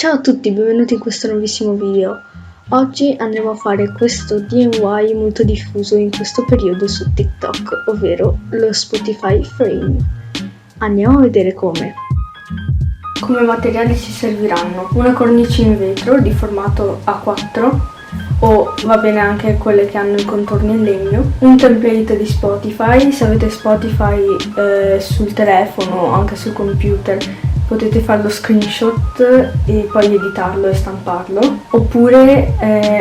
Ciao a tutti, benvenuti in questo nuovissimo video. Oggi andremo a fare questo DIY molto diffuso in questo periodo su TikTok, ovvero lo Spotify Frame. Andiamo a vedere come. Come materiali ci serviranno una cornice in vetro di formato A4, o va bene anche quelle che hanno i contorni in legno, un template di Spotify. Se avete Spotify sul telefono o anche sul computer potete fare lo screenshot e poi editarlo e stamparlo, oppure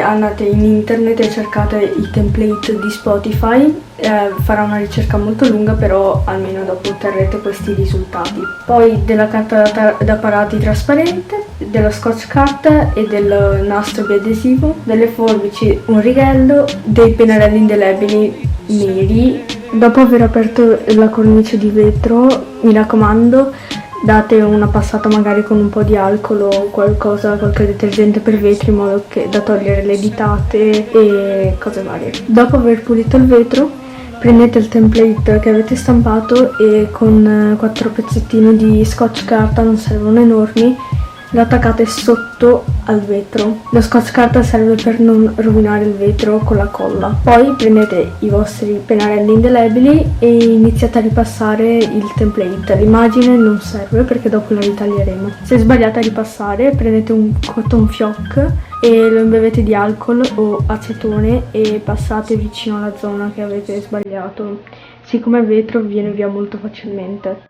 andate in internet e cercate i template di Spotify. Farà una ricerca molto lunga, però almeno dopo otterrete questi risultati. Poi della carta da parati trasparente, dello scotch carta e del nastro biadesivo, delle forbici, un righello, dei pennarelli indelebili neri. Dopo aver aperto la cornice di vetro, mi raccomando, date una passata magari con un po' di alcol o qualcosa, qualche detergente per vetri, in modo che da togliere le ditate e cose varie. Dopo aver pulito il vetro, prendete il template che avete stampato e con 4 pezzettini di scotch carta, non servono enormi, lo attaccate sotto al vetro. Lo scotch carta serve per non rovinare il vetro con la colla. Poi prendete i vostri pennarelli indelebili e iniziate a ripassare il template. L'immagine non serve perché dopo la ritaglieremo. Se sbagliate a ripassare, prendete un cotton fioc e lo imbevete di alcol o acetone e passate vicino alla zona che avete sbagliato. Siccome il vetro viene via molto facilmente.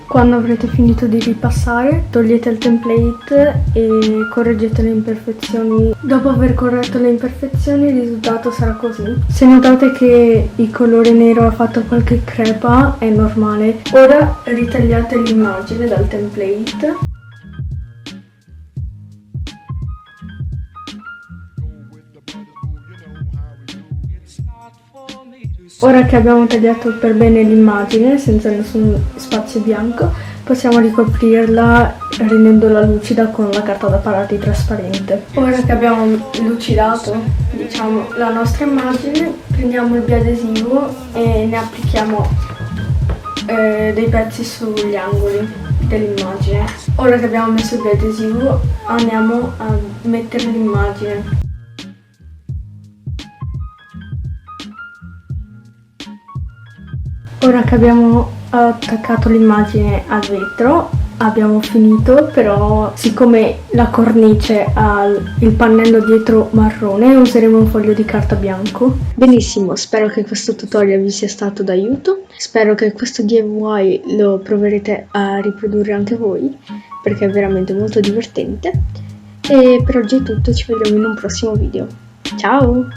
Quando avrete finito di ripassare, togliete il template e correggete le imperfezioni. Dopo aver corretto le imperfezioni, il risultato sarà così. Se notate che il colore nero ha fatto qualche crepa, è normale. Ora ritagliate l'immagine dal template. Ora che abbiamo tagliato per bene l'immagine, senza nessun spazio bianco, possiamo ricoprirla rendendola lucida con la carta da parati trasparente. Ora che abbiamo lucidato, diciamo, la nostra immagine, prendiamo il biadesivo e ne applichiamo dei pezzi sugli angoli dell'immagine. Ora che abbiamo messo il biadesivo, andiamo a mettere l'immagine. Ora che abbiamo attaccato l'immagine al vetro, abbiamo finito, però siccome la cornice ha il pannello dietro marrone, useremo un foglio di carta bianco. Benissimo, spero che questo tutorial vi sia stato d'aiuto, spero che questo DIY lo proverete a riprodurre anche voi, perché è veramente molto divertente. E per oggi è tutto, ci vedremo in un prossimo video. Ciao!